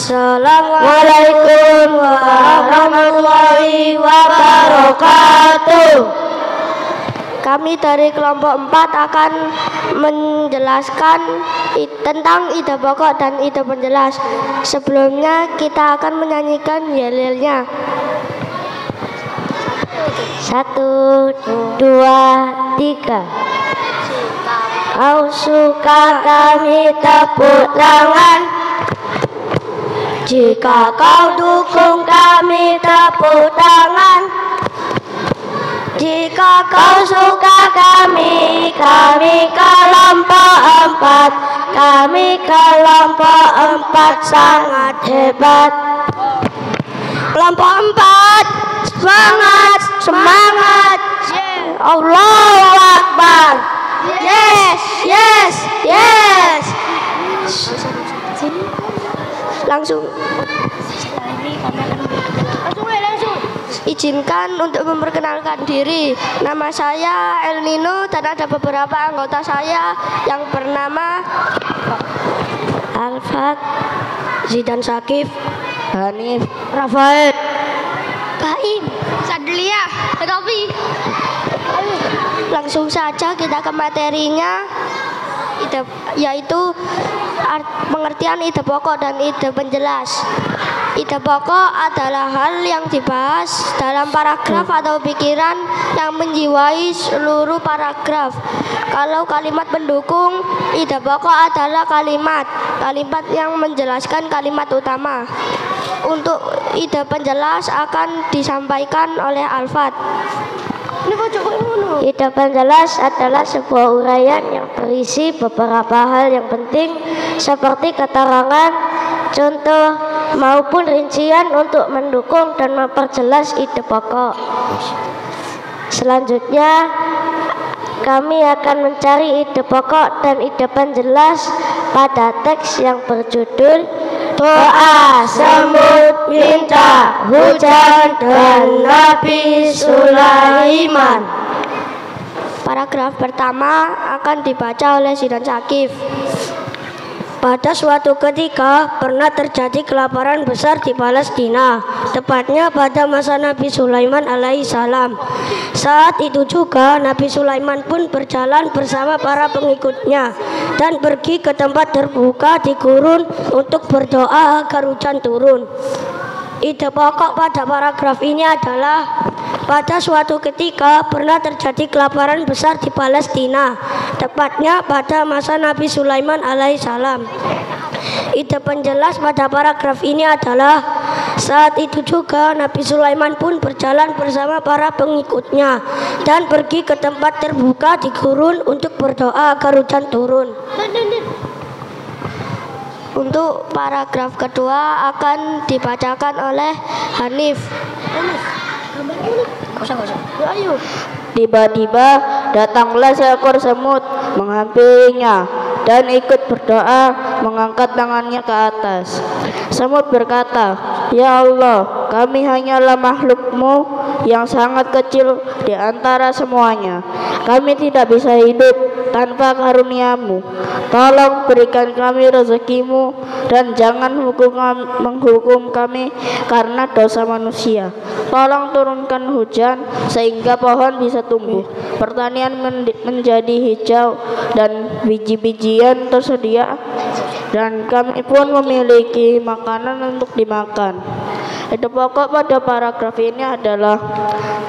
Assalamualaikum warahmatullahi wabarakatuh. Kami dari kelompok 4 akan menjelaskan tentang ide pokok dan ide penjelas. Sebelumnya kita akan menyanyikan yel-yelnya. 1, 2, 3. Kau suka kami tepuk tangan, jika kau dukung kami tepuk tangan, jika kau suka kami kelompok 4, kami kelompok 4 sangat hebat. Kelompok 4 semangat, semangat. Allahu Akbar. Yes, yes, yes. Langsung. Izinkan untuk memperkenalkan diri. Nama saya El Nino dan ada beberapa anggota saya yang bernama Alfat, Zidan Sakif, Hanif, Rafael, Baim, Sadlia, Robi. Langsung saja kita ke materinya, yaitu pengertian ide pokok dan ide penjelas. Ide pokok adalah hal yang dibahas dalam paragraf atau pikiran yang menjiwai seluruh paragraf. Kalau kalimat pendukung, ide pokok adalah kalimat yang menjelaskan kalimat utama. Untuk ide penjelas akan disampaikan oleh Alfat. Ide penjelas adalah sebuah uraian yang berisi beberapa hal yang penting seperti keterangan, contoh, maupun rincian untuk mendukung dan memperjelas ide pokok. Selanjutnya, kami akan mencari ide pokok dan ide penjelas pada teks yang berjudul Doa Semut Minta Hujan dan Nabi Sulaiman. Paragraf pertama akan dibaca oleh Zidan Sakif. Pada suatu ketika pernah terjadi kelaparan besar di Palestina, tepatnya pada masa Nabi Sulaiman alaihissalam. Saat itu juga Nabi Sulaiman pun berjalan bersama para pengikutnya dan pergi ke tempat terbuka di gurun untuk berdoa agar hujan turun. Ide pokok pada paragraf ini adalah pada suatu ketika pernah terjadi kelaparan besar di Palestina, tepatnya pada masa Nabi Sulaiman alaihissalam. Ide penjelas pada paragraf ini adalah saat itu juga Nabi Sulaiman pun berjalan bersama para pengikutnya dan pergi ke tempat terbuka di gurun untuk berdoa agar hujan turun. Untuk paragraf kedua akan dibacakan oleh Hanif. Tiba-tiba datanglah seekor semut menghampirinya dan ikut berdoa mengangkat tangannya ke atas. Semut berkata, "Ya Allah, kami hanyalah makhluk-Mu yang sangat kecil di antara semuanya. Kami tidak bisa hidup tanpa karunia-Mu. Tolong berikan kami rezeki-Mu dan jangan menghukum kami karena dosa manusia. Tolong turunkan hujan sehingga pohon bisa tumbuh, pertanian menjadi hijau dan biji-bijian tersedia, dan kami pun memiliki makanan untuk dimakan." Ide pokok pada paragraf ini adalah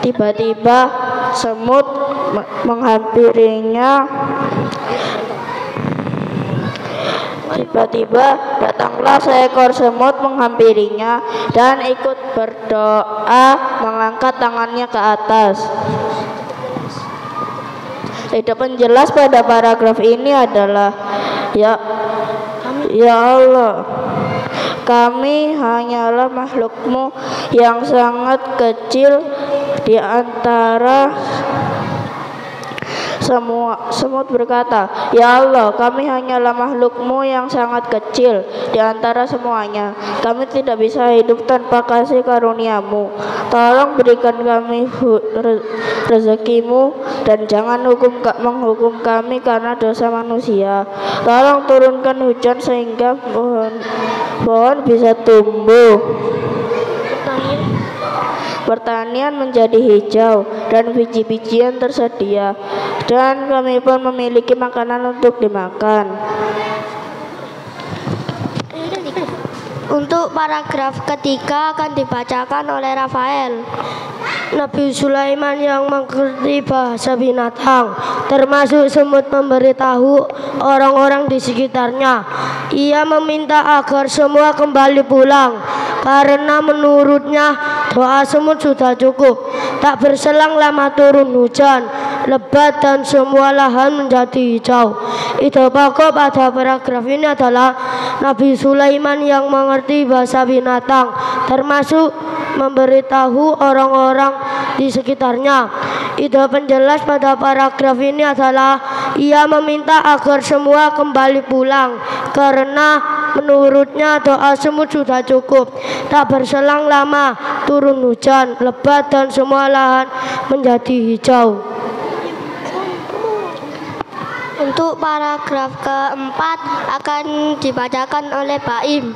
tiba-tiba semut menghampirinya. Tiba-tiba datanglah seekor semut menghampirinya dan ikut berdoa mengangkat tangannya ke atas. Ide penjelas pada paragraf ini adalah Ya Allah, kami hanyalah makhluk-Mu yang sangat kecil di antara semua. Semut berkata, "Ya Allah, kami hanyalah makhluk-Mu yang sangat kecil di antara semuanya. Kami tidak bisa hidup tanpa kasih karunia-Mu. Tolong berikan kami rezeki-Mu dan jangan menghukum kami karena dosa manusia. Tolong turunkan hujan sehingga pohon bisa tumbuh, pertanian menjadi hijau, dan biji-bijian tersedia, dan kami pun memiliki makanan untuk dimakan. Untuk paragraf ketiga akan dibacakan oleh Rafael. Nabi Sulaiman yang mengerti bahasa binatang, termasuk semut, memberitahu orang-orang di sekitarnya. Ia meminta agar semua kembali pulang, karena menurutnya doa semut sudah cukup. Tak berselang lama turun hujan lebat dan semua lahan menjadi hijau. Ide pokok pada paragraf ini adalah Nabi Sulaiman yang mengerti bahasa binatang, termasuk memberitahu orang-orang di sekitarnya. Ide penjelas pada paragraf ini adalah ia meminta agar semua kembali pulang, karena menurutnya doa semut sudah cukup. Tak berselang lama turun hujan lebat dan semua lahan menjadi hijau. Untuk paragraf keempat akan dibacakan oleh Baim.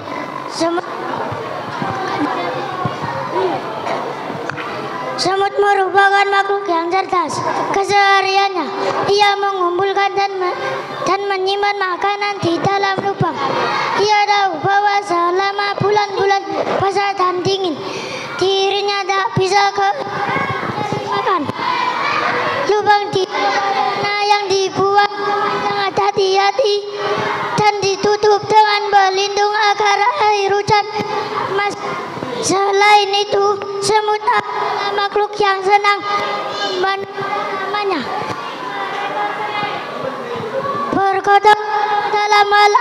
Semut merupakan makhluk yang cerdas. Kesehariannya ia mengumpulkan dan menyimpan makanan di dalam lubang. Ia tahu bahwa selama bulan-bulan puasa dan dingin, dirinya tak bisa makan. Lubang di yang dibuat sangat hati-hati dan ditutup dengan pelindung agar air hujan. Selain itu, semut adalah makhluk yang senang namanya berkata dalam hal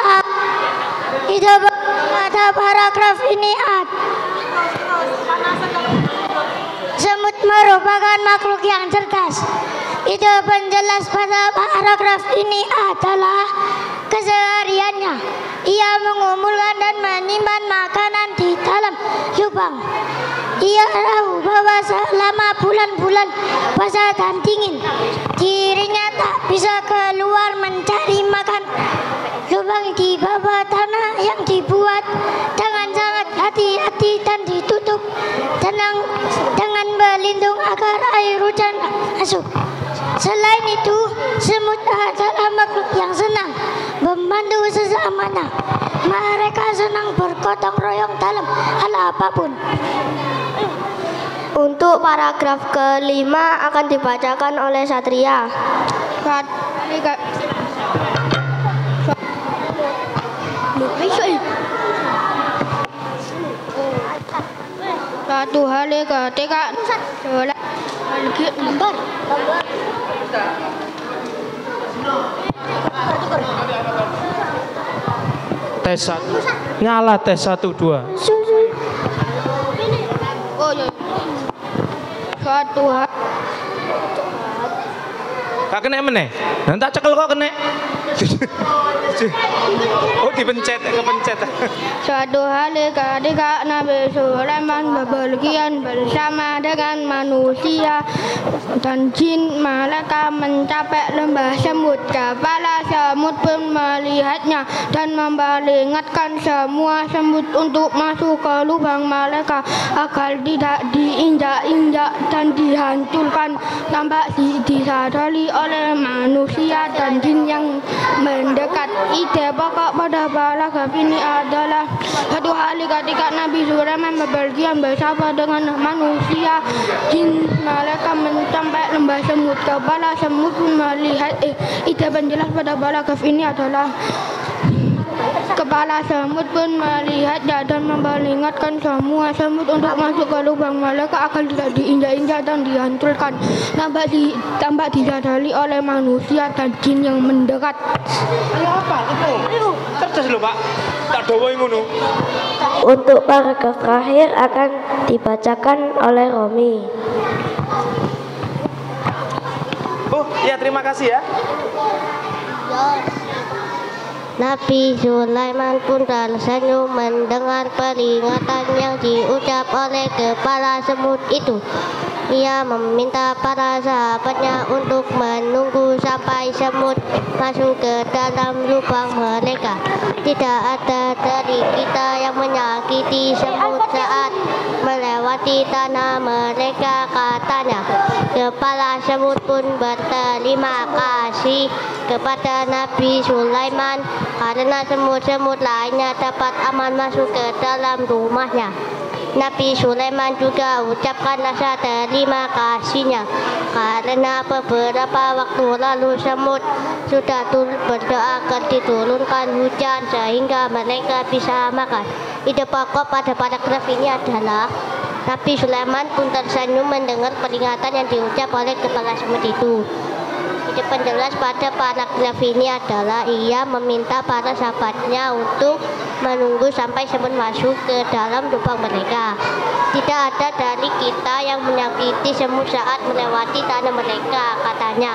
ide pada paragraf ini semut merupakan makhluk yang cerdas. Ide penjelas pada paragraf ini adalah kesehariannya ia mengumpulkan dan menyimpan makanan di dalam lubang. Ia tahu bahwa selama bulan-bulan puasa dan dingin, dirinya tak bisa keluar mencari makan. Lubang di bawah tanah yang dibuat dengan sangat hati-hati dan ditutup dengan pelindung agar air hujan masuk. Selain itu, semut adalah makhluk yang senang membantu sesamanya. Mereka senang bergotong royong dalam hal apapun. Untuk paragraf kelima akan dibacakan oleh Satria. Satu hari ketika tes 1 nyala, tes 1 2. Oh ya. Suatu hari Gak kena meneh. Nanti tak cekel kok kena. Oh dipencet, kepencet. Suatu hari ketika Nabi Sulaiman bepergian bersama dengan manusia dan jin, mereka mencapai lembah semut. Kepala semut pun melihatnya dan memperingatkan semua semut untuk masuk ke lubang mereka agar tidak diinjak-injak dan dihancurkan. Tampak disadari oleh manusia dan jin yang mendekat. Ide pokok pada paragraf ini adalah satu hari ketika Nabi Sulaiman bepergian bersama dengan manusia jin, mereka mencapai lembah semut. Kepala semut pun melihat ide penjelas pada paragraf ini adalah kepala semut pun melihat dan memperingatkan semua semut untuk masuk ke lubang mereka agar tidak diinjak-injak dan dihancurkan. Tampak disadari oleh manusia dan jin yang mendekat. Ayo apa itu? Cerdas lho Pak. Tak dawa ngono. Untuk paragraf terakhir akan dibacakan oleh Romi. Oh, ya terima kasih ya. Nabi Sulaiman pun tersenyum mendengar peringatan yang diucap oleh kepala semut itu. Ia meminta para sahabatnya untuk menunggu sampai semut masuk ke dalam lubang mereka. Tidak ada dari kita yang menyakiti semut saat melewati tanah mereka, katanya. Kepala semut pun berterima kasih kepada Nabi Sulaiman karena semut-semut lainnya dapat aman masuk ke dalam rumahnya. Nabi Sulaiman juga ucapkan rasa terima kasihnya karena beberapa waktu lalu semut sudah berdoa agar diturunkan hujan sehingga mereka bisa makan. Ide pokok pada paragraf ini adalah Nabi Sulaiman pun tersenyum mendengar peringatan yang diucap oleh kepala semut itu. Ide penjelas pada paragraf ini adalah ia meminta para sahabatnya untuk menunggu sampai semut masuk ke dalam lubang mereka. Tidak ada dari kita yang menyakiti semut saat melewati tanah mereka, katanya.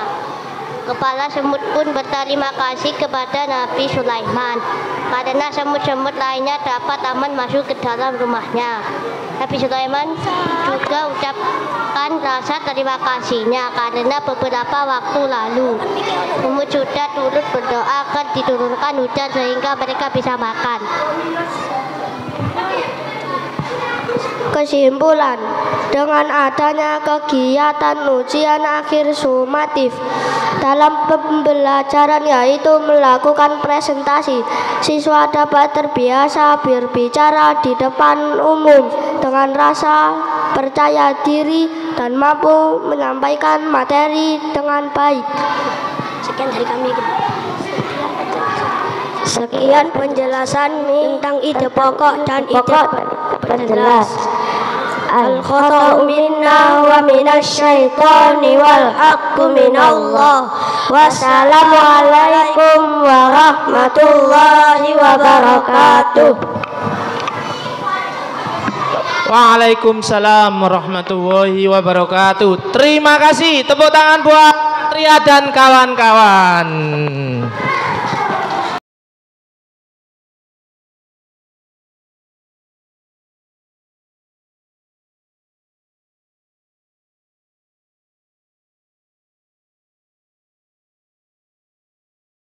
Kepala semut pun berterima kasih kepada Nabi Sulaiman karena semut-semut lainnya dapat aman masuk ke dalam rumahnya. Nabi Sulaiman juga ucapkan rasa terima kasihnya karena beberapa waktu lalu semut sudah turut berdoa agar diturunkan hujan sehingga mereka bisa makan. Kesimpulan, dengan adanya kegiatan ujian akhir sumatif dalam pembelajaran yaitu melakukan presentasi, siswa dapat terbiasa berbicara di depan umum dengan rasa percaya diri dan mampu menyampaikan materi dengan baik. Sekian dari kami. Sekian penjelasan tentang ide pokok dan ide penjelas. Al-khata'u minna wa minasyaitani wal haqqu minallah. Wassalamualaikum warahmatullahi wabarakatuh. Waalaikumsalam warahmatullahi wabarakatuh. Terima kasih, tepuk tangan buat Ria dan kawan-kawan.